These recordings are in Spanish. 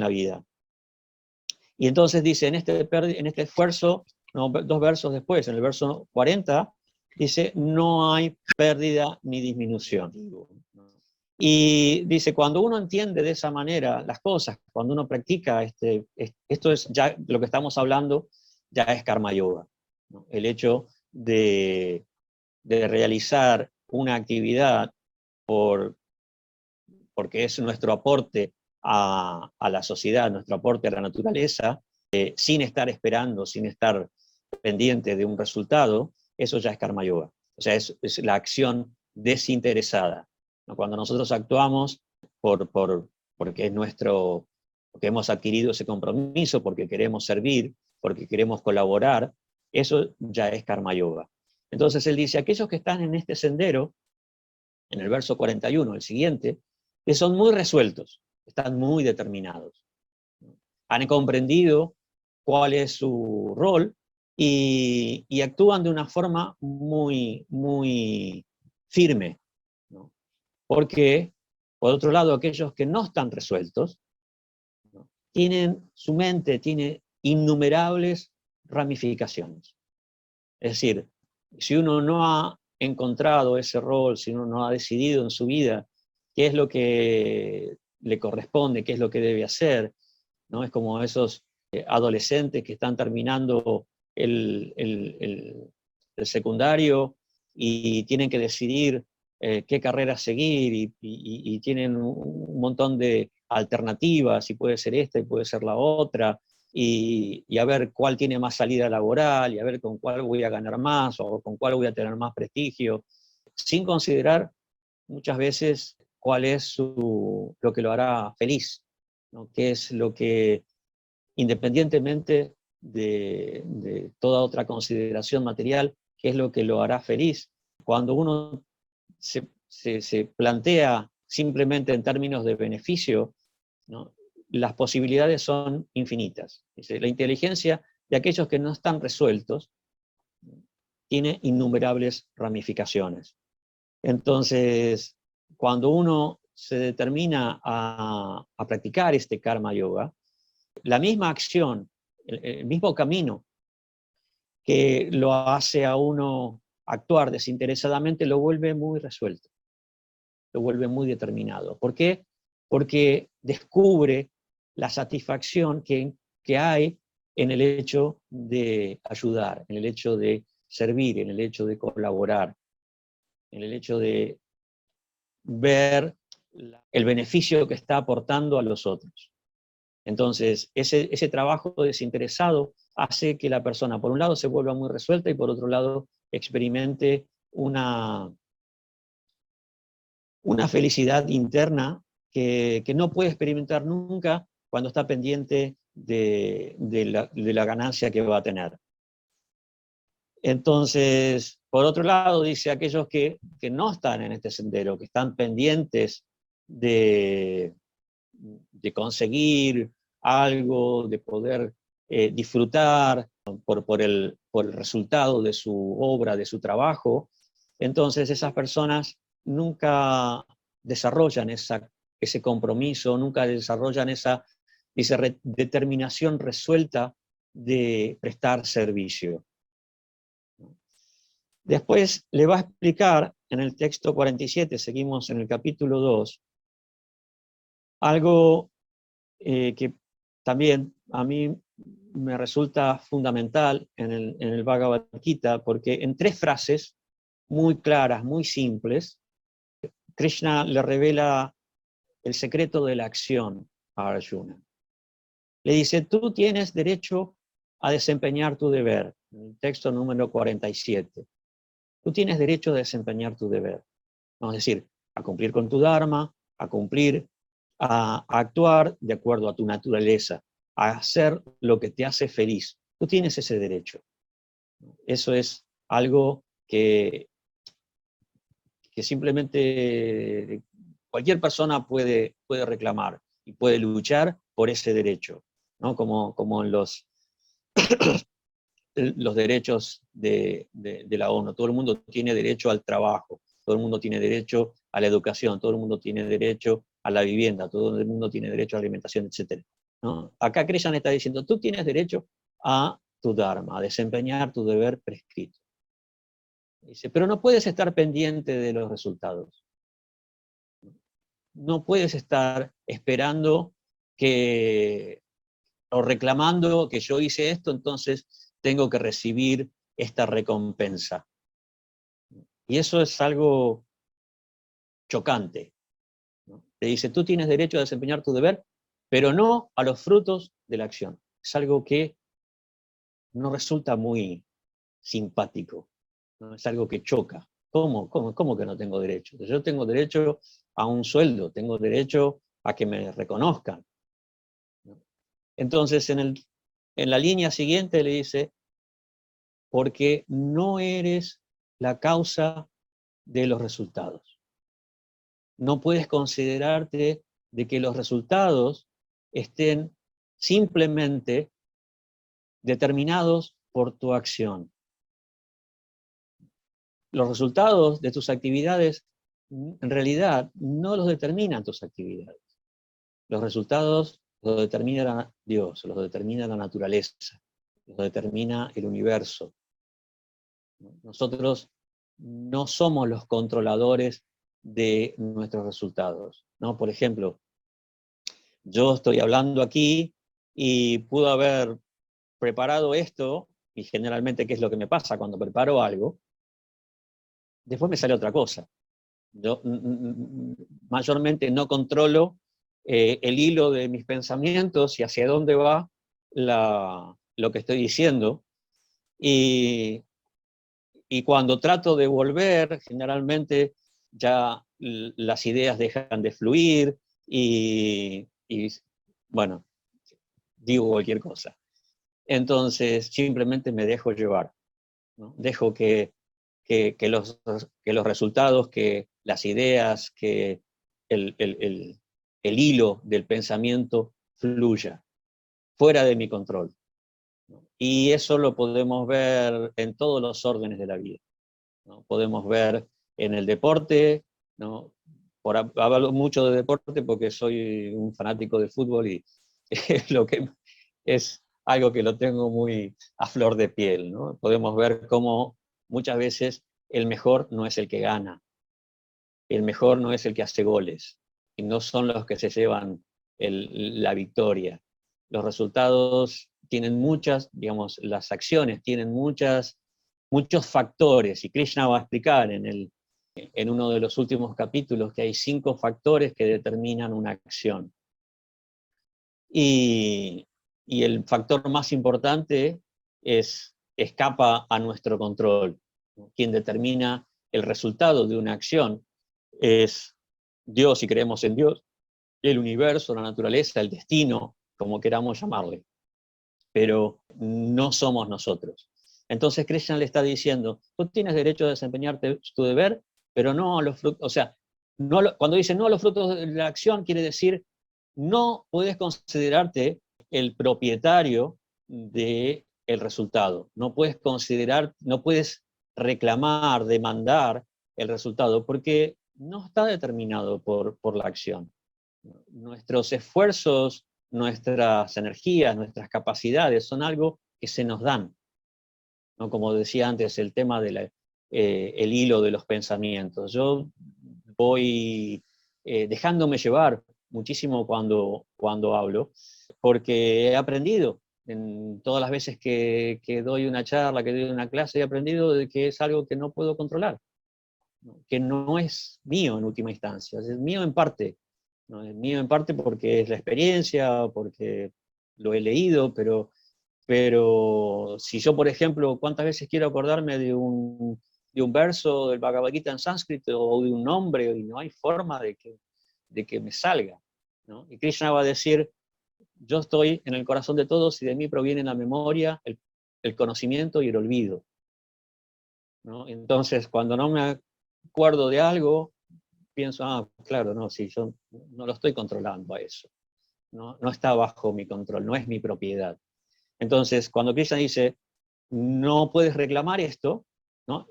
la vida. Y entonces dice, en este esfuerzo, no, 2 versos después, en el verso 40, dice, no hay pérdida ni disminución. Y dice, cuando uno entiende de esa manera las cosas, cuando uno practica, esto es ya lo que estamos hablando, ya es karma yoga, ¿no? El hecho de realizar una actividad porque es nuestro aporte a la sociedad, nuestro aporte a la naturaleza, sin estar esperando, sin estar pendiente de un resultado, eso ya es karma yoga. O sea, es la acción desinteresada, ¿no? Cuando nosotros actuamos porque es porque hemos adquirido ese compromiso, porque queremos servir, porque queremos colaborar, eso ya es karma yoga. Entonces él dice, aquellos que están en este sendero, en el verso 41, el siguiente, que son muy resueltos, están muy determinados, han comprendido cuál es su rol y actúan de una forma muy, muy firme, ¿no? Porque, por otro lado, aquellos que no están resueltos, ¿no? Su mente tiene innumerables ramificaciones. Es decir, si uno no ha encontrado ese rol, si uno no ha decidido en su vida qué es lo que le corresponde, qué es lo que debe hacer, ¿no? Es como esos adolescentes que están terminando el secundario y tienen que decidir qué carrera seguir y tienen un montón de alternativas, y puede ser esta y puede ser la otra, y a ver cuál tiene más salida laboral, y a ver con cuál voy a ganar más o con cuál voy a tener más prestigio, sin considerar muchas veces cuál es lo que lo hará feliz, ¿no? Qué es lo que, independientemente de toda otra consideración material, qué es lo que lo hará feliz. Cuando uno se plantea simplemente en términos de beneficio, ¿no? Las posibilidades son infinitas. La inteligencia de aquellos que no están resueltos tiene innumerables ramificaciones. Entonces, cuando uno se determina a practicar este karma yoga, la misma acción, el mismo camino que lo hace a uno actuar desinteresadamente, lo vuelve muy resuelto, lo vuelve muy determinado. ¿Por qué? Porque descubre la satisfacción que hay en el hecho de ayudar, en el hecho de servir, en el hecho de colaborar, en el hecho de ver el beneficio que está aportando a los otros. Entonces, ese trabajo desinteresado hace que la persona, por un lado, se vuelva muy resuelta y por otro lado, experimente una felicidad interna que no puede experimentar nunca cuando está pendiente de la ganancia que va a tener. Entonces, por otro lado, dice aquellos que no están en este sendero, que están pendientes de conseguir algo, de poder disfrutar por el resultado de su obra, de su trabajo, entonces esas personas nunca desarrollan ese compromiso, nunca desarrollan esa determinación resuelta de prestar servicio. Después le va a explicar en el texto 47, seguimos en el capítulo 2, algo que también a mí me resulta fundamental en el Bhagavad Gita, porque en 3 frases muy claras, muy simples, Krishna le revela el secreto de la acción a Arjuna. Le dice, tú tienes derecho a desempeñar tu deber, en el texto número 47. Tú tienes derecho a desempeñar tu deber. Es decir, a cumplir con tu dharma, a cumplir, a actuar de acuerdo a tu naturaleza, a hacer lo que te hace feliz. Tú tienes ese derecho. Eso es algo que simplemente cualquier persona puede reclamar y puede luchar por ese derecho, ¿no? Como en los derechos de la ONU. Todo el mundo tiene derecho al trabajo, todo el mundo tiene derecho a la educación, todo el mundo tiene derecho a la vivienda, todo el mundo tiene derecho a la alimentación, etc. ¿no? Acá Krishna está diciendo, tú tienes derecho a tu dharma, a desempeñar tu deber prescrito. Dice, pero no puedes estar pendiente de los resultados. No puedes estar esperando que, o reclamando que yo hice esto, entonces tengo que recibir esta recompensa. Y eso es algo chocante, ¿no? Te dice, tú tienes derecho a desempeñar tu deber, pero no a los frutos de la acción. Es algo que no resulta muy simpático, ¿no? Es algo que choca. ¿Cómo que no tengo derecho? Yo tengo derecho a un sueldo, tengo derecho a que me reconozcan, ¿no? Entonces, en la línea siguiente le dice, porque no eres la causa de los resultados. No puedes considerarte de que los resultados estén simplemente determinados por tu acción. Los resultados de tus actividades en realidad no los determinan tus actividades. Los resultados los determina Dios, los determina la naturaleza, los determina el universo. Nosotros no somos los controladores de nuestros resultados, ¿no? Por ejemplo, yo estoy hablando aquí y pudo haber preparado esto, y generalmente, ¿qué es lo que me pasa cuando preparo algo? Después me sale otra cosa. Yo mayormente no controlo el hilo de mis pensamientos y hacia dónde va lo que estoy diciendo. Y cuando trato de volver, generalmente ya las ideas dejan de fluir y bueno, digo cualquier cosa. Entonces simplemente me dejo llevar, ¿no? Dejo que los resultados, que las ideas, que el hilo del pensamiento fluya, fuera de mi control, ¿no? Y eso lo podemos ver en todos los órdenes de la vida, ¿no? Podemos ver en el deporte, ¿no? Hablo mucho de deporte porque soy un fanático del fútbol y lo que es algo que lo tengo muy a flor de piel, ¿no? Podemos ver cómo muchas veces el mejor no es el que gana, el mejor no es el que hace goles, y no son los que se llevan la victoria. Los resultados tienen muchas, digamos, las acciones tienen muchos factores, y Krishna va a explicar en uno de los últimos capítulos que hay 5 factores que determinan una acción. Y el factor más importante escapa a nuestro control. Quien determina el resultado de una acción es Dios, si creemos en Dios, el universo, la naturaleza, el destino, como queramos llamarle. Pero no somos nosotros. Entonces Krishna le está diciendo, tú tienes derecho a desempeñarte tu deber, pero no a los frutos, o sea, cuando dice no a los frutos de la acción, quiere decir, no puedes considerarte el propietario del resultado. No puedes no puedes reclamar, demandar el resultado, porque no está determinado por la acción. Nuestros esfuerzos, nuestras energías, nuestras capacidades son algo que se nos dan, ¿no? Como decía antes, el tema del hilo de los pensamientos. Yo voy dejándome llevar muchísimo cuando hablo, porque he aprendido en todas las veces que doy una charla, que doy una clase, he aprendido de que es algo que no puedo controlar, ¿no? Que no es mío en última instancia, es mío en parte, ¿no? Es mío en parte porque es la experiencia, porque lo he leído, pero si yo, por ejemplo, cuántas veces quiero acordarme de un verso del Bhagavad Gita en sánscrito o de un nombre, y no hay forma de que me salga, ¿no? Y Krishna va a decir, yo estoy en el corazón de todos y de mí proviene la memoria, el conocimiento y el olvido, ¿no? Entonces, cuando no me acuerdo de algo, pienso, claro, no, sí, yo no lo estoy controlando a eso, ¿no? No está bajo mi control, no es mi propiedad. Entonces, cuando Krishna dice, no puedes reclamar esto, ¿no?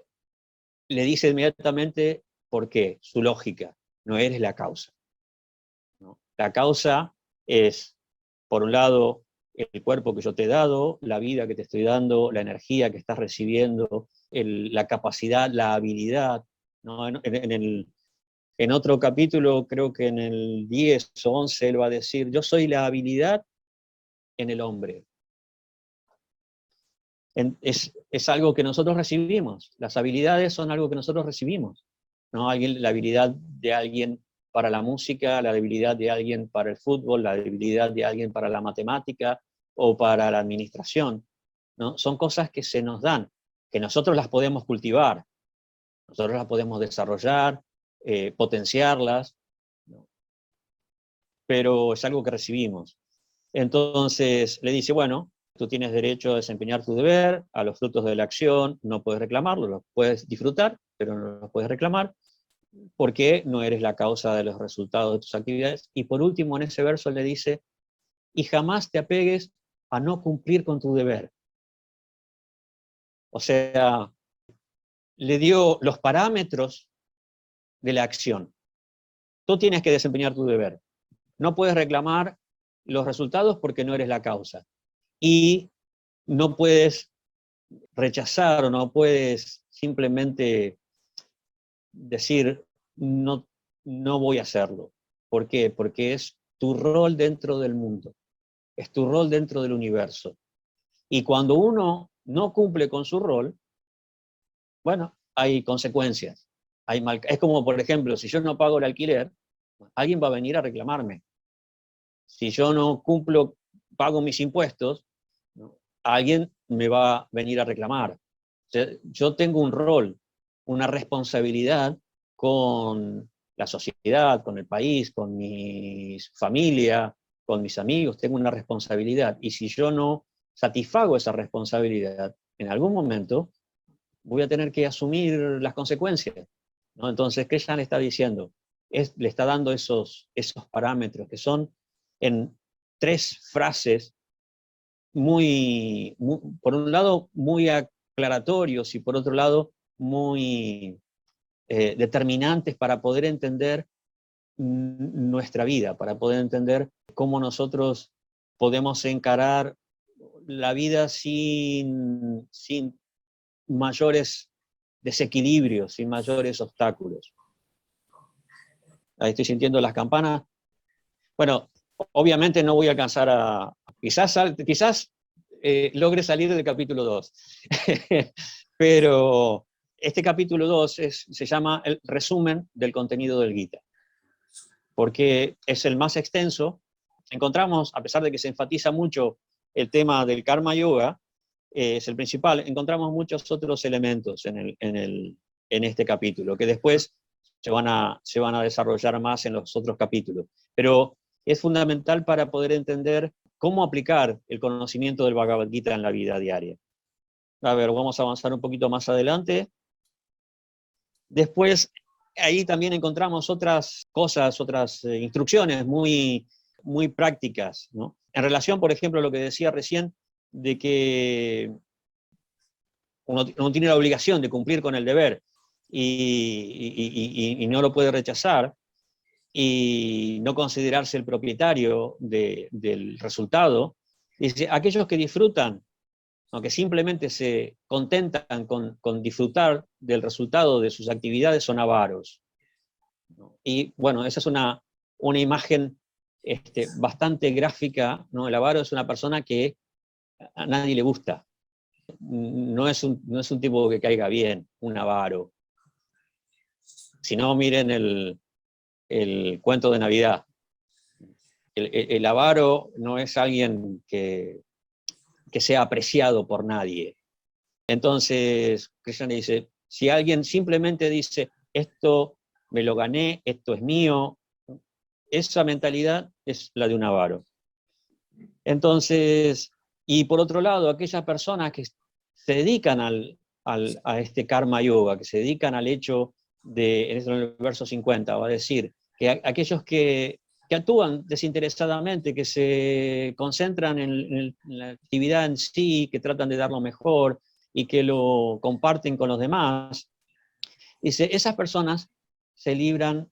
Le dice inmediatamente por qué, su lógica, no eres la causa, ¿no? La causa es por un lado, el cuerpo que yo te he dado, la vida que te estoy dando, la energía que estás recibiendo, la capacidad, la habilidad, ¿no? En otro capítulo, creo que en el 10 o 11, él va a decir, yo soy la habilidad en el hombre. Es algo que nosotros recibimos. Las habilidades son algo que nosotros recibimos, ¿no? La habilidad de alguien para la música, la habilidad de alguien para el fútbol, la habilidad de alguien para la matemática o para la administración, ¿no? Son cosas que se nos dan, que nosotros las podemos cultivar, nosotros las podemos desarrollar, potenciarlas, ¿no? Pero es algo que recibimos. Entonces le dice, bueno, tú tienes derecho a desempeñar tu deber, a los frutos de la acción, no puedes reclamarlos, los puedes disfrutar, pero no los puedes reclamar, porque no eres la causa de los resultados de tus actividades. Y por último, en ese verso le dice, y jamás te apegues a no cumplir con tu deber. O sea, le dio los parámetros de la acción. Tú tienes que desempeñar tu deber. No puedes reclamar los resultados porque no eres la causa. Y no puedes rechazar o no puedes simplemente decir, no, no voy a hacerlo. ¿Por qué? Porque es tu rol dentro del mundo, es tu rol dentro del universo. Y cuando uno no cumple con su rol, bueno, hay consecuencias. Es como, por ejemplo, si yo no pago el alquiler, alguien va a venir a reclamarme. Si yo no cumplo, pago mis impuestos, ¿no? Alguien me va a venir a reclamar. O sea, yo tengo un rol, una responsabilidad con la sociedad, con el país, con mi familia, con mis amigos, tengo una responsabilidad. Y si yo no satisfago esa responsabilidad, en algún momento voy a tener que asumir las consecuencias, ¿no? Entonces, ¿qué ya le está diciendo? Le está dando esos parámetros que son en 3 frases por un lado, muy aclaratorios y por otro lado, muy determinantes para poder entender nuestra vida, para poder entender cómo nosotros podemos encarar la vida sin mayores desequilibrios, sin mayores obstáculos. Ahí estoy sintiendo las campanas. Bueno, obviamente no voy a alcanzar a... Quizás logre salir del capítulo 2. Pero este capítulo 2 se llama el resumen del contenido del Gita, porque es el más extenso. Encontramos, a pesar de que se enfatiza mucho el tema del Karma Yoga, es el principal, encontramos muchos otros elementos en este capítulo, que después se van a desarrollar más en los otros capítulos. Pero es fundamental para poder entender cómo aplicar el conocimiento del Bhagavad Gita en la vida diaria. A ver, vamos a avanzar un poquito más adelante. Después, ahí también encontramos otras cosas, otras instrucciones muy, muy prácticas, ¿no? En relación, por ejemplo, a lo que decía recién, de que uno tiene la obligación de cumplir con el deber y no lo puede rechazar, y no considerarse el propietario del resultado. Dice, aquellos que disfrutan, aunque simplemente se contentan con disfrutar del resultado de sus actividades, son avaros. Y bueno, esa es una imagen bastante gráfica, ¿no? El avaro es una persona que a nadie le gusta. No es un tipo que caiga bien, un avaro. Si no, miren el cuento de Navidad. El avaro no es alguien que sea apreciado por nadie. Entonces, Krishna dice, si alguien simplemente dice, esto me lo gané, esto es mío, esa mentalidad es la de un avaro. Entonces, y por otro lado, aquellas personas que se dedican a este karma yoga, que se dedican al hecho en el verso 50, va a decir, que aquellos que actúan desinteresadamente, que se concentran en la actividad en sí, que tratan de dar lo mejor y que lo comparten con los demás, dice, esas personas se libran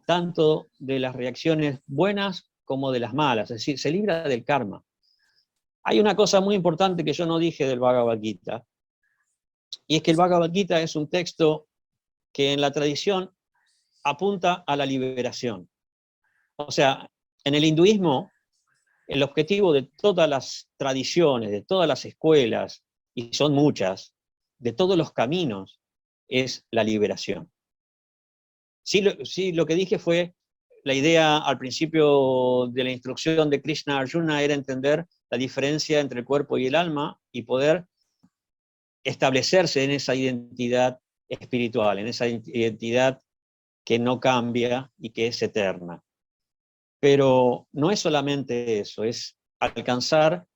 tanto de las reacciones buenas como de las malas, es decir, se libra del karma. Hay una cosa muy importante que yo no dije del Bhagavad Gita, y es que el Bhagavad Gita es un texto que en la tradición apunta a la liberación. O sea, en el hinduismo, el objetivo de todas las tradiciones, de todas las escuelas, y son muchas, de todos los caminos, es la liberación. Sí, lo que dije fue, la idea al principio de la instrucción de Krishna a Arjuna era entender la diferencia entre el cuerpo y el alma y poder establecerse en esa identidad espiritual, en esa identidad que no cambia y que es eterna. Pero no es solamente eso, es alcanzar,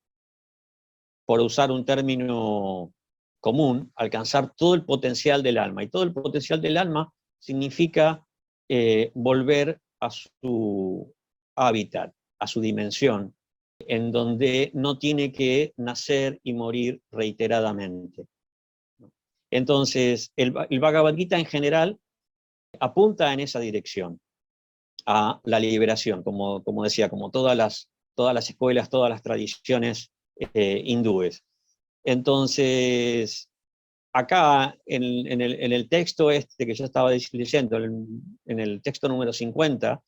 por usar un término común, alcanzar todo el potencial del alma. Y todo el potencial del alma significa volver a su hábitat, a su dimensión, en donde no tiene que nacer y morir reiteradamente. Entonces, el Bhagavad Gita en general apunta en esa dirección, a la liberación, como decía, como todas las escuelas, todas las tradiciones hindúes. Entonces, acá en el texto este que yo estaba diciendo, en el texto número 50,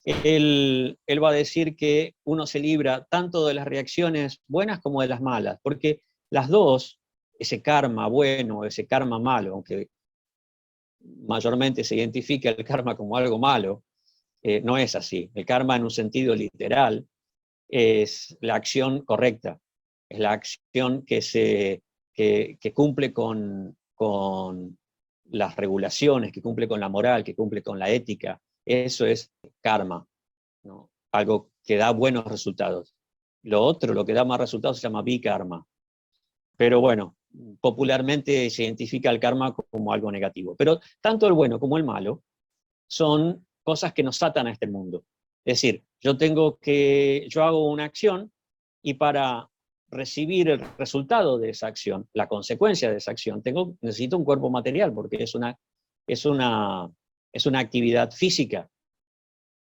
él va a decir que uno se libra tanto de las reacciones buenas como de las malas, porque las dos, ese karma bueno, ese karma malo, aunque mayormente se identifica el karma como algo malo, no es así. El karma en un sentido literal es la acción correcta, es la acción que cumple con las regulaciones, que cumple con la moral, que cumple con la ética. Eso es karma, ¿no? Algo que da buenos resultados. Lo otro, lo que da más resultados, se llama vikarma. Pero bueno, popularmente se identifica el karma como algo negativo. Pero tanto el bueno como el malo son cosas que nos atan a este mundo. Es decir, yo hago una acción y para recibir el resultado de esa acción, la consecuencia de esa acción, necesito un cuerpo material porque es una actividad física.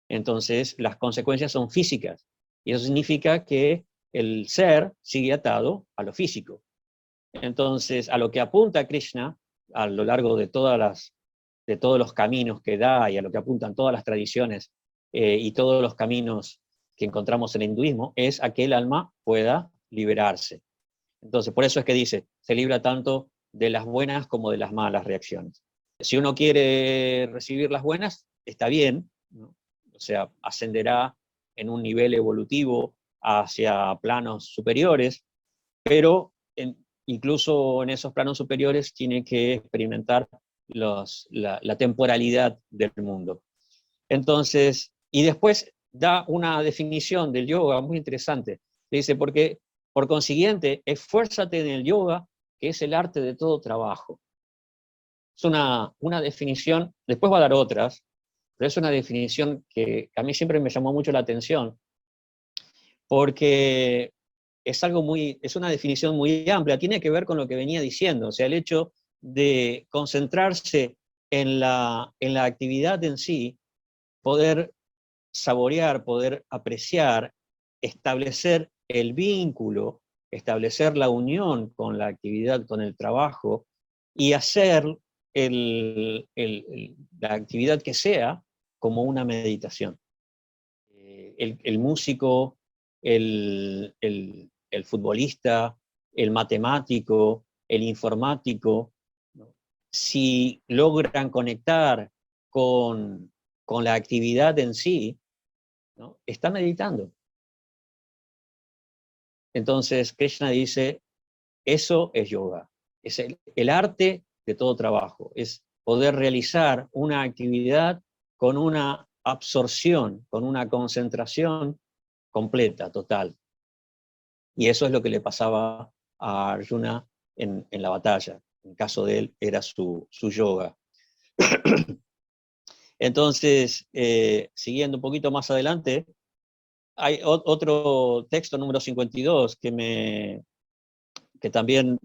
Entonces, las consecuencias son físicas. Y eso significa que el ser sigue atado a lo físico. Entonces, a lo que apunta Krishna a lo largo de todos los caminos que da y a lo que apuntan todas las tradiciones y todos los caminos que encontramos en el hinduismo, es a que el alma pueda liberarse. Entonces, por eso es que dice, se libra tanto de las buenas como de las malas reacciones. Si uno quiere recibir las buenas, está bien, ¿no? O sea, ascenderá en un nivel evolutivo hacia planos superiores, pero incluso en esos planos superiores tiene que experimentar la temporalidad del mundo. Entonces, y después da una definición del yoga muy interesante. Dice, porque por consiguiente, esfuérzate en el yoga, que es el arte de todo trabajo. Es una definición, después va a dar otras, pero es una definición que a mí siempre me llamó mucho la atención, porque es una definición muy amplia, tiene que ver con lo que venía diciendo, o sea, el hecho de concentrarse en la actividad en sí, poder saborear, poder apreciar, establecer el vínculo, establecer la unión con la actividad, con el trabajo, y hacer la actividad que sea como una meditación. El músico, el futbolista, el matemático, el informático, ¿no? Si logran conectar con la actividad en sí, ¿no? Está meditando. Entonces Krishna dice, eso es yoga, es el arte de todo trabajo, es poder realizar una actividad con una absorción, con una concentración completa, total. Y eso es lo que le pasaba a Arjuna en la batalla. En el caso de él era su yoga. Entonces, siguiendo un poquito más adelante, hay otro texto, número 52, que también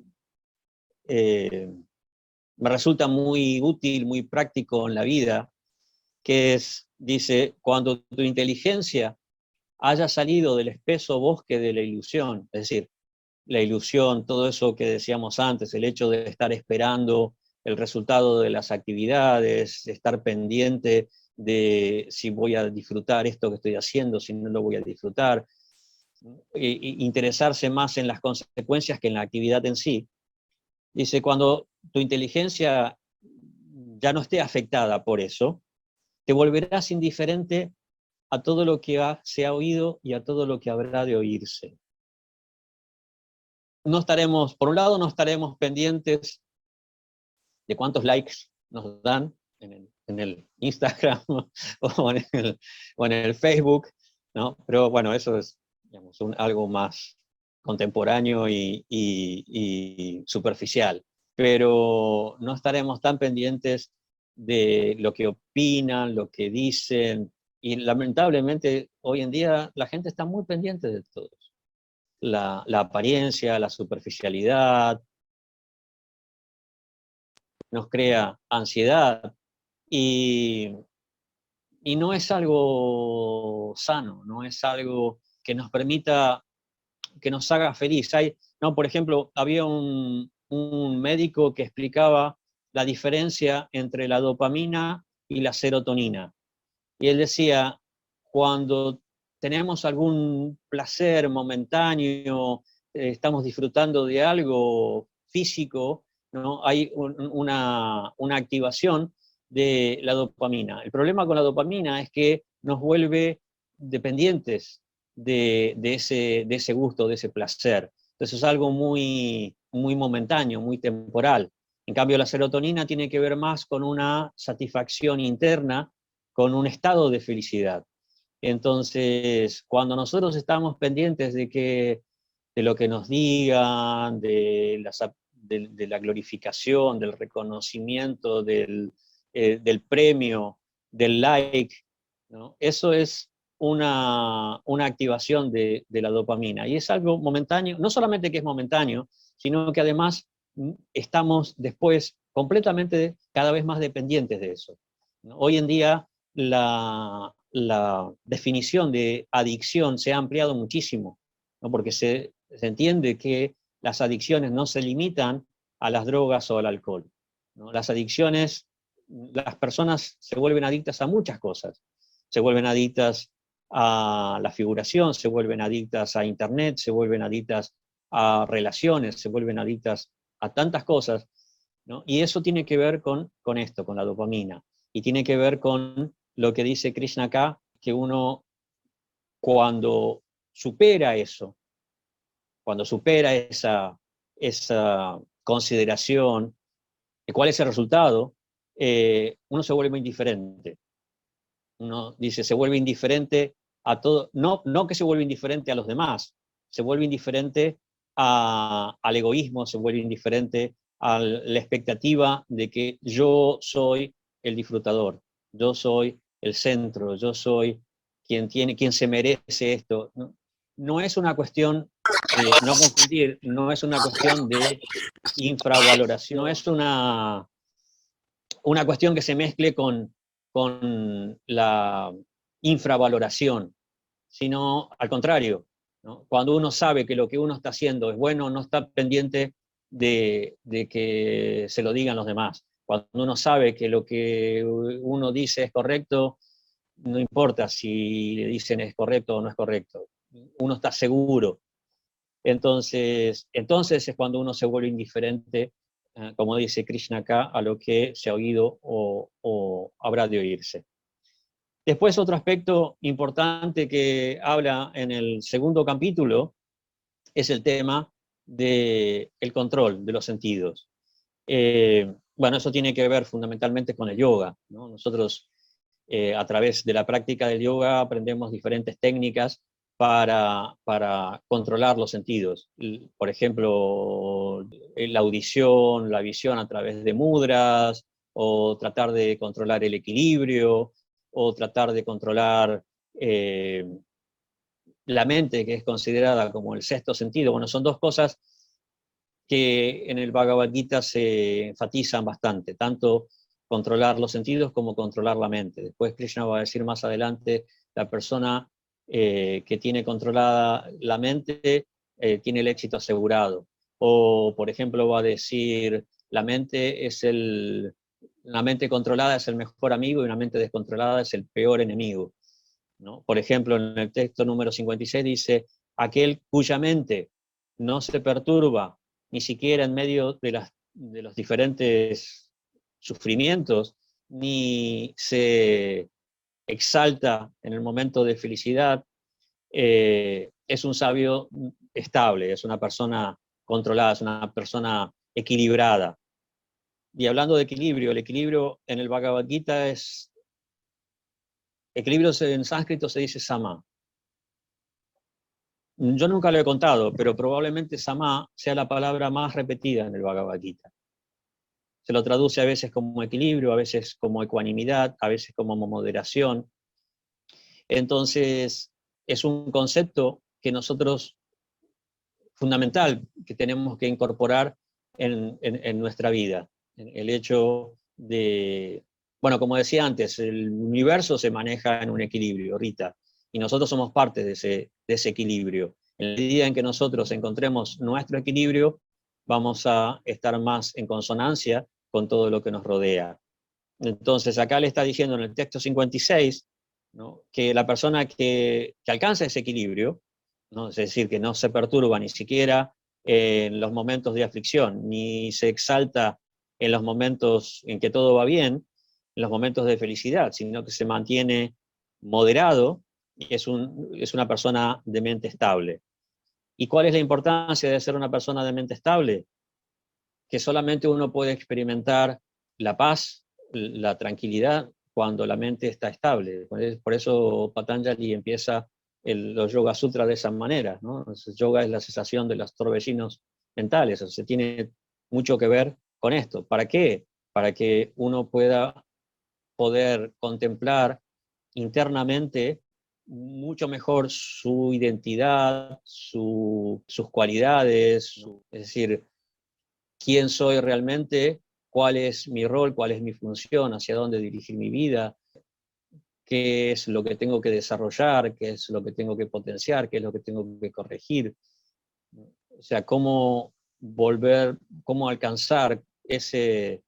me resulta muy útil, muy práctico en la vida, que dice, cuando tu inteligencia haya salido del espeso bosque de la ilusión, es decir, la ilusión, todo eso que decíamos antes, el hecho de estar esperando el resultado de las actividades, de estar pendiente de si voy a disfrutar esto que estoy haciendo, si no lo voy a disfrutar, interesarse más en las consecuencias que en la actividad en sí. Dice, cuando tu inteligencia ya no esté afectada por eso, te volverás indiferente a todo lo que se ha oído y a todo lo que habrá de oírse. No estaremos, por un lado, no estaremos pendientes de cuántos likes nos dan en el Instagram o en el Facebook, ¿no? Pero bueno, eso es, digamos, algo más contemporáneo y superficial. Pero no estaremos tan pendientes de lo que opinan, lo que dicen, y lamentablemente hoy en día la gente está muy pendiente de todo. La apariencia, la superficialidad, nos crea ansiedad y, y no es algo sano, no es algo que nos permita, que nos haga feliz. No, por ejemplo, había un médico que explicaba la diferencia entre la dopamina y la serotonina. Y él decía, cuando tenemos algún placer momentáneo, estamos disfrutando de algo físico, ¿no? Hay una activación de la dopamina. El problema con la dopamina es que nos vuelve dependientes de ese gusto, de ese placer. Entonces es algo muy, muy momentáneo, muy temporal. En cambio, la serotonina tiene que ver más con una satisfacción interna, con un estado de felicidad. Entonces, cuando nosotros estamos pendientes de lo que nos digan, de la glorificación, del reconocimiento, del premio, del like, ¿no? Eso es una activación de la dopamina. Y es algo momentáneo, no solamente que es momentáneo, sino que además estamos después completamente cada vez más dependientes de eso, ¿no? Hoy en día la definición de adicción se ha ampliado muchísimo, ¿no? Porque se entiende que las adicciones no se limitan a las drogas o al alcohol, ¿no? Las adicciones, las personas se vuelven adictas a muchas cosas. Se vuelven adictas a la figuración, se vuelven adictas a internet, se vuelven adictas a relaciones, se vuelven adictas a tantas cosas, ¿no? Y eso tiene que ver con esto, con la dopamina, y tiene que ver con lo que dice Krishna acá, que uno cuando supera eso, cuando supera esa consideración de cuál es el resultado, uno se vuelve indiferente. Uno dice, se vuelve indiferente a todo, no que se vuelve indiferente a los demás, se vuelve indiferente al egoísmo, se vuelve indiferente a la expectativa de que yo soy el disfrutador, yo soy el centro, yo soy quien se merece esto. No, no es una cuestión, no confundir, no es una cuestión de infravaloración, no es una cuestión que se mezcle con la infravaloración, sino al contrario, ¿no? Cuando uno sabe que lo que uno está haciendo es bueno, no está pendiente de que se lo digan los demás. Cuando uno sabe que lo que uno dice es correcto, no importa si le dicen es correcto o no es correcto. Uno está seguro. Entonces es cuando uno se vuelve indiferente, como dice Krishna acá, a lo que se ha oído o habrá de oírse. Después, otro aspecto importante que habla en el segundo capítulo es el tema del control de los sentidos. Bueno, eso tiene que ver fundamentalmente con el yoga, ¿no? Nosotros, a través de la práctica del yoga, aprendemos diferentes técnicas para controlar los sentidos. Por ejemplo, la audición, la visión a través de mudras, o tratar de controlar el equilibrio, o tratar de controlar la mente, que es considerada como el sexto sentido. Bueno, son dos cosas que en el Bhagavad Gita se enfatizan bastante, tanto controlar los sentidos como controlar la mente. Después Krishna va a decir más adelante, la persona que tiene controlada la mente, tiene el éxito asegurado. O, por ejemplo, va a decir, la mente controlada es el mejor amigo y una mente descontrolada es el peor enemigo, ¿no? Por ejemplo, en el texto número 56 dice, aquel cuya mente no se perturba ni siquiera en medio de los diferentes sufrimientos, ni se exalta en el momento de felicidad, es un sabio estable, es una persona controlada, es una persona equilibrada. Y hablando de equilibrio, el equilibrio en el Bhagavad Gita es, equilibrio en sánscrito se dice sama. Yo nunca lo he contado, pero probablemente sama sea la palabra más repetida en el Bhagavad Gita. Se lo traduce a veces como equilibrio, a veces como ecuanimidad, a veces como moderación. Entonces, es un concepto que nosotros, fundamental, que tenemos que incorporar en nuestra vida. El hecho de, bueno, como decía antes, el universo se maneja en un equilibrio, Rita, y nosotros somos parte de ese equilibrio. En la medida en que nosotros encontremos nuestro equilibrio, vamos a estar más en consonancia con todo lo que nos rodea. Entonces, acá le está diciendo en el texto 56, ¿no?, que la persona que alcanza ese equilibrio, ¿no?, es decir, que no se perturba ni siquiera en los momentos de aflicción, ni se exalta en los momentos en que todo va bien, en los momentos de felicidad, sino que se mantiene moderado, y es una persona de mente estable. ¿Y cuál es la importancia de ser una persona de mente estable? Que solamente uno puede experimentar la paz, la tranquilidad, cuando la mente está estable. Por eso Patanjali empieza los Yoga Sutras de esa manera, ¿no? Entonces, yoga es la cesación de los torbellinos mentales, o sea, tiene mucho que ver con esto. ¿Para qué? Para que uno pueda poder contemplar internamente mucho mejor su identidad, sus cualidades, es decir, quién soy realmente, cuál es mi rol, cuál es mi función, hacia dónde dirigir mi vida, qué es lo que tengo que desarrollar, qué es lo que tengo que potenciar, qué es lo que tengo que corregir. O sea, cómo alcanzar ese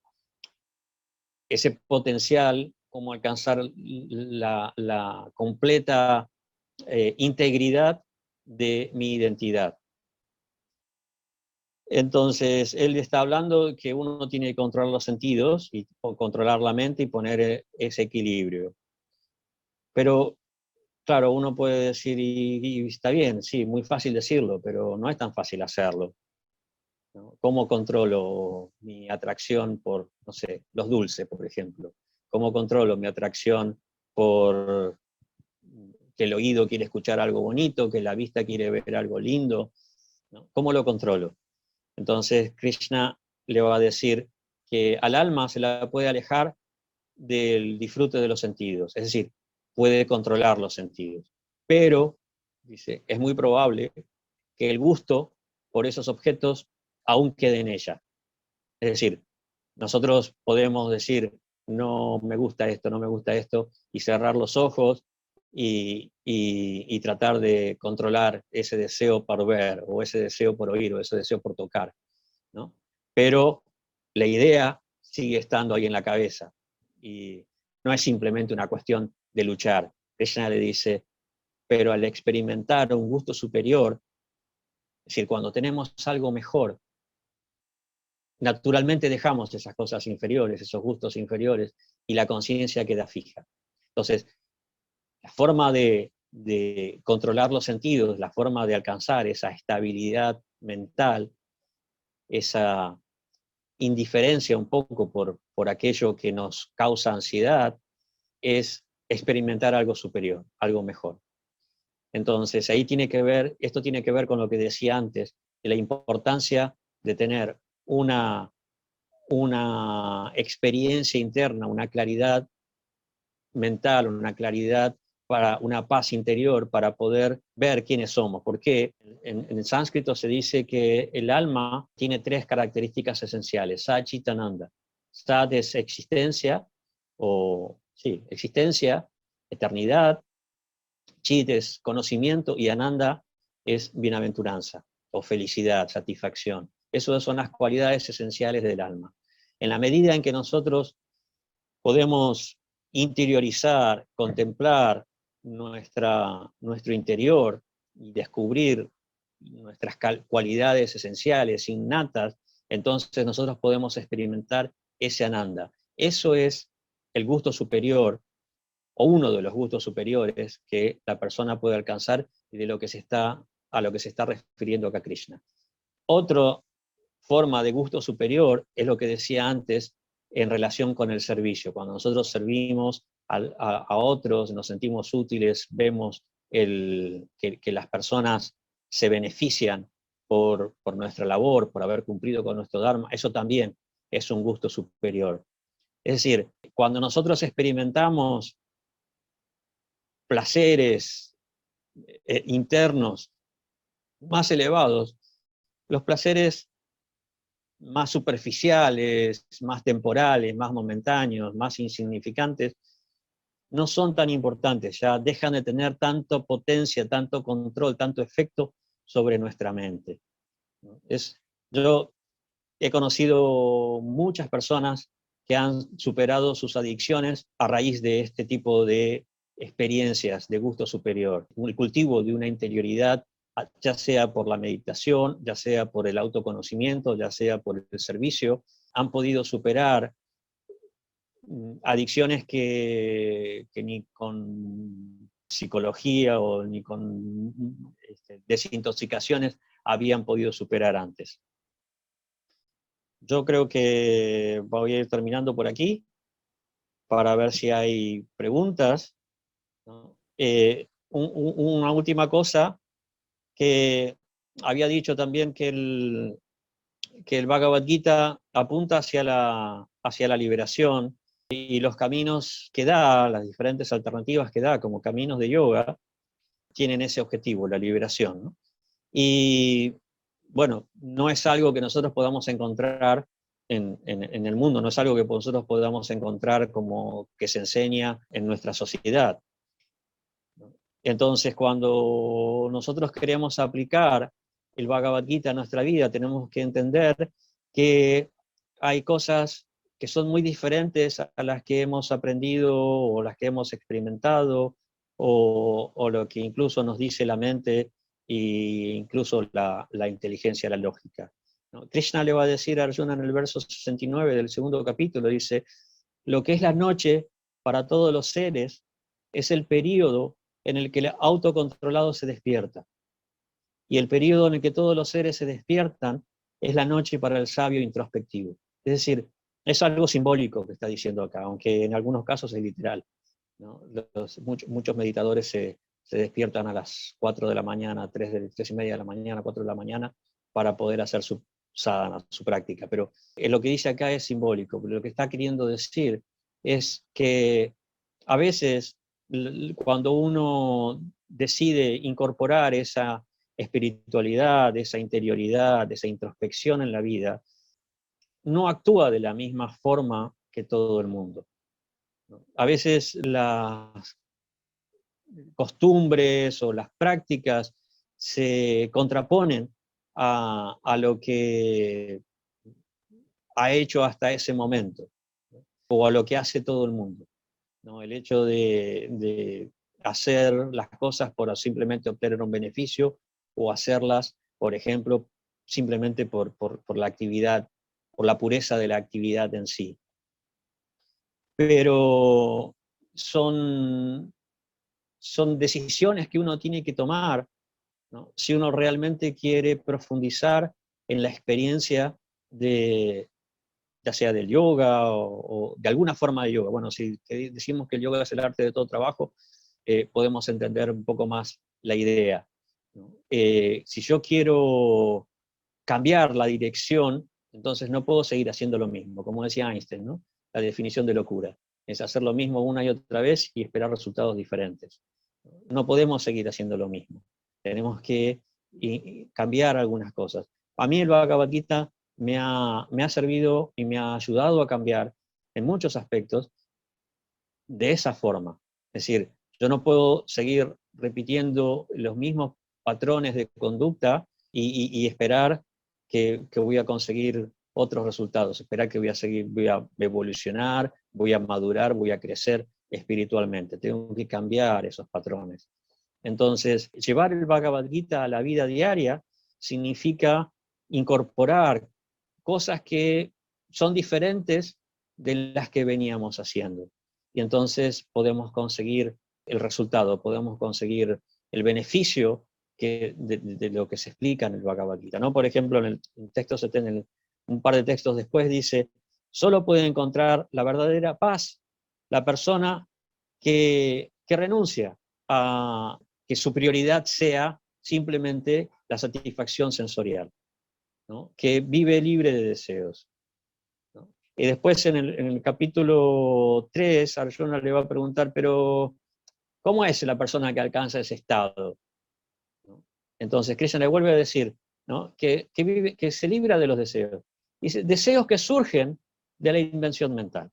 potencial, cómo alcanzar la completa integridad de mi identidad. Entonces, él está hablando que uno tiene que controlar los sentidos y controlar la mente y poner ese equilibrio. Pero, claro, uno puede decir, y está bien, sí, muy fácil decirlo, pero no es tan fácil hacerlo, ¿no? ¿Cómo controlo mi atracción por, no sé, los dulces, por ejemplo? ¿Cómo controlo mi atracción por que el oído quiere escuchar algo bonito, que la vista quiere ver algo lindo, ¿no? ¿Cómo lo controlo? Entonces Krishna le va a decir que al alma se la puede alejar del disfrute de los sentidos, es decir, puede controlar los sentidos. Pero, dice, es muy probable que el gusto por esos objetos aún quede en ella. Es decir, nosotros podemos decir, no me gusta esto, no me gusta esto, y cerrar los ojos y tratar de controlar ese deseo por ver, o ese deseo por oír, o ese deseo por tocar, ¿no? Pero la idea sigue estando ahí en la cabeza, y no es simplemente una cuestión de luchar. Krishna le dice, pero al experimentar un gusto superior, es decir, cuando tenemos algo mejor, naturalmente dejamos esas cosas inferiores, esos gustos inferiores, y la conciencia queda fija. Entonces, la forma de controlar los sentidos, la forma de alcanzar esa estabilidad mental, esa indiferencia un poco por aquello que nos causa ansiedad, es experimentar algo superior, algo mejor. Entonces, esto tiene que ver con lo que decía antes, de la importancia de tener una experiencia interna, una claridad mental, una claridad para una paz interior, para poder ver quiénes somos. Porque en sánscrito se dice que el alma tiene tres características esenciales: Sat Chit Ananda. Sat es existencia, existencia, eternidad, Chit es conocimiento y Ananda es bienaventuranza o felicidad, satisfacción. Esas son las cualidades esenciales del alma. En la medida en que nosotros podemos interiorizar, contemplar nuestro interior y descubrir nuestras cualidades esenciales, innatas, entonces nosotros podemos experimentar ese Ananda. Eso es el gusto superior, o uno de los gustos superiores que la persona puede alcanzar y a lo que se está refiriendo acá Krishna. Otra forma de gusto superior es lo que decía antes en relación con el servicio. Cuando nosotros servimos a otros, nos sentimos útiles, vemos que las personas se benefician por nuestra labor, por haber cumplido con nuestro Dharma, eso también es un gusto superior. Es decir, cuando nosotros experimentamos placeres internos más elevados, los placeres más superficiales, más temporales, más momentáneos, más insignificantes, no son tan importantes, ya dejan de tener tanta potencia, tanto control, tanto efecto sobre nuestra mente. Yo he conocido muchas personas que han superado sus adicciones a raíz de este tipo de experiencias de gusto superior, el cultivo de una interioridad, ya sea por la meditación, ya sea por el autoconocimiento, ya sea por el servicio, han podido superar adicciones que ni con psicología o ni con desintoxicaciones habían podido superar antes. Yo creo que voy a ir terminando por aquí para ver si hay preguntas, ¿no? Una última cosa, que había dicho también que el Bhagavad Gita apunta hacia la liberación, y los caminos que da, las diferentes alternativas que da como caminos de yoga, tienen ese objetivo, la liberación, ¿no? Y bueno, no es algo que nosotros podamos encontrar en el mundo, no es algo que nosotros podamos encontrar como que se enseña en nuestra sociedad. Entonces, cuando nosotros queremos aplicar el Bhagavad Gita a nuestra vida, tenemos que entender que hay cosas que son muy diferentes a las que hemos aprendido o las que hemos experimentado, o lo que incluso nos dice la mente e incluso la inteligencia, la lógica, ¿no? Krishna le va a decir a Arjuna en el verso 69 del segundo capítulo, dice, lo que es la noche para todos los seres es el período en el que el autocontrolado se despierta. Y el periodo en el que todos los seres se despiertan es la noche para el sabio introspectivo. Es decir, es algo simbólico que está diciendo acá, aunque en algunos casos es literal, ¿no? Muchos meditadores se despiertan a las 4 de la mañana, 3 y media de la mañana, 4 de la mañana, para poder hacer su sadhana, su práctica. Pero lo que dice acá es simbólico, pero lo que está queriendo decir es que a veces cuando uno decide incorporar esa espiritualidad, esa interioridad, esa introspección en la vida, no actúa de la misma forma que todo el mundo. A veces las costumbres o las prácticas se contraponen a lo que ha hecho hasta ese momento, o a lo que hace todo el mundo, ¿no? El hecho de hacer las cosas por simplemente obtener un beneficio, o hacerlas, por ejemplo, simplemente por la actividad, por la pureza de la actividad en sí. Pero son decisiones que uno tiene que tomar, ¿no? Si uno realmente quiere profundizar en la experiencia ya sea del yoga o de alguna forma de yoga. Bueno, si decimos que el yoga es el arte de todo trabajo, podemos entender un poco más la idea, ¿no? Si yo quiero cambiar la dirección, entonces no puedo seguir haciendo lo mismo, como decía Einstein, ¿no? La definición de locura es hacer lo mismo una y otra vez y esperar resultados diferentes. No podemos seguir haciendo lo mismo. Tenemos que cambiar algunas cosas. A mí el Bhagavad Gita me ha servido y me ha ayudado a cambiar en muchos aspectos de esa forma. Es decir, yo no puedo seguir repitiendo los mismos patrones de conducta y esperar que voy a conseguir otros resultados, esperar que voy a evolucionar, voy a madurar, voy a crecer espiritualmente. Tengo que cambiar esos patrones. Entonces, llevar el Bhagavad Gita a la vida diaria significa incorporar cosas que son diferentes de las que veníamos haciendo. Y entonces podemos conseguir el resultado, podemos conseguir el beneficio de lo que se explica en el Bhagavad Gita, ¿no? Por ejemplo, en el texto 70, un par de textos después dice, solo puede encontrar la verdadera paz la persona que renuncia a que su prioridad sea simplemente la satisfacción sensorial, ¿no? Que vive libre de deseos, ¿no? Y después en el capítulo 3, Arjuna le va a preguntar, pero ¿cómo es la persona que alcanza ese estado? ¿No? Entonces Krishna le vuelve a decir, ¿no? que se libra de los deseos. Dice, deseos que surgen de la invención mental.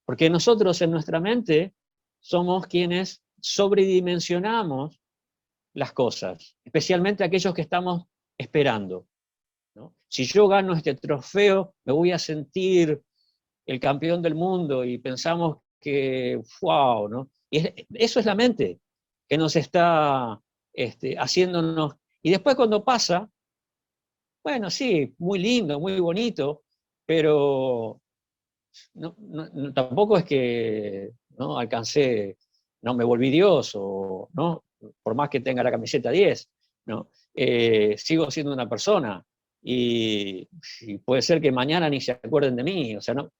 Porque nosotros en nuestra mente somos quienes sobredimensionamos las cosas, especialmente aquellos que estamos esperando, ¿no? Si yo gano este trofeo, me voy a sentir el campeón del mundo y pensamos que, wow, ¿no? Y eso es la mente que nos está haciéndonos. Y después cuando pasa, bueno, sí, muy lindo, muy bonito, pero tampoco es que no alcancé, no me volví Dios, o no, por más que tenga la camiseta 10, ¿no? Sigo siendo una persona y puede ser que mañana ni se acuerden de mí, o sea, no,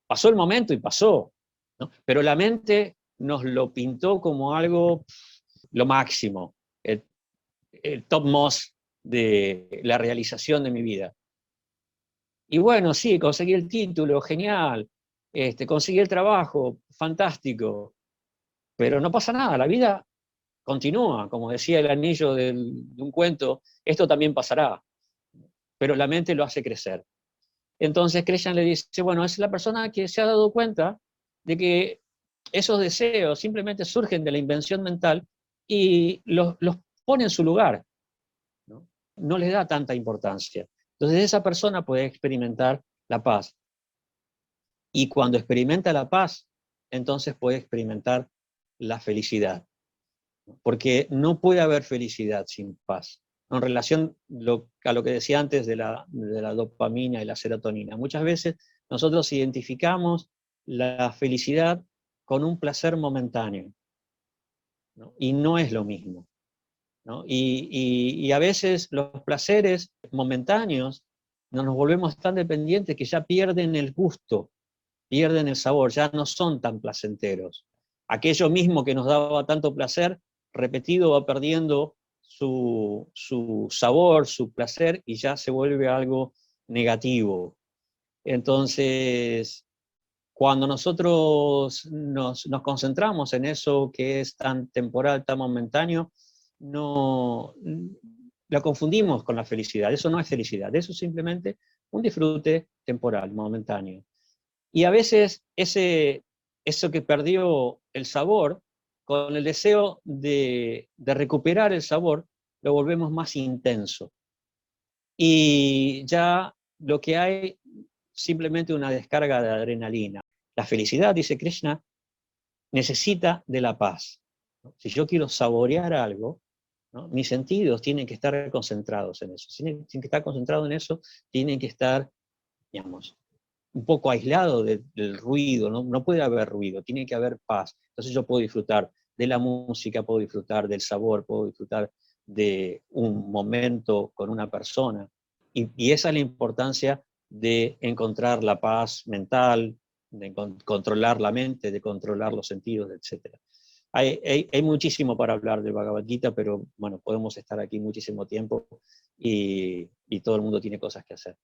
pasó el momento y pasó, ¿no? Pero la mente nos lo pintó como algo, lo máximo, el topmost de la realización de mi vida. Y bueno, sí, conseguí el título, genial, conseguí el trabajo, fantástico, pero no pasa nada, la vida continúa, como decía el anillo de un cuento, esto también pasará, pero la mente lo hace crecer. Entonces Krishna le dice, bueno, es la persona que se ha dado cuenta de que esos deseos simplemente surgen de la invención mental y los pone en su lugar, ¿no? No les da tanta importancia. Entonces esa persona puede experimentar la paz. Y cuando experimenta la paz, entonces puede experimentar la felicidad. Porque no puede haber felicidad sin paz. En relación a lo que decía antes de la dopamina y la serotonina, muchas veces nosotros identificamos la felicidad con un placer momentáneo, ¿no? Y no es lo mismo, ¿no? Y a veces los placeres momentáneos nos volvemos tan dependientes que ya pierden el gusto, pierden el sabor, ya no son tan placenteros. Aquello mismo que nos daba tanto placer, repetido va perdiendo su sabor, su placer, y ya se vuelve algo negativo. Entonces, cuando nosotros nos concentramos en eso que es tan temporal, tan momentáneo, no la confundimos con la felicidad. Eso no es felicidad, eso es simplemente un disfrute temporal, momentáneo. Y a veces eso que perdió el sabor, con el deseo de recuperar el sabor, lo volvemos más intenso. Y ya lo que hay simplemente una descarga de adrenalina. La felicidad, dice Krishna, necesita de la paz, ¿no? Si yo quiero saborear algo, ¿no? Mis sentidos tienen que estar concentrados en eso. Tienen que estar concentrados en eso, tienen que estar, digamos, un poco aislado del ruido, ¿no? No puede haber ruido, tiene que haber paz. Entonces yo puedo disfrutar de la música, puedo disfrutar del sabor, puedo disfrutar de un momento con una persona. Y esa es la importancia de encontrar la paz mental, de controlar la mente, de controlar los sentidos, etc. Hay muchísimo para hablar del Bhagavad Gita, pero bueno, podemos estar aquí muchísimo tiempo y todo el mundo tiene cosas que hacer.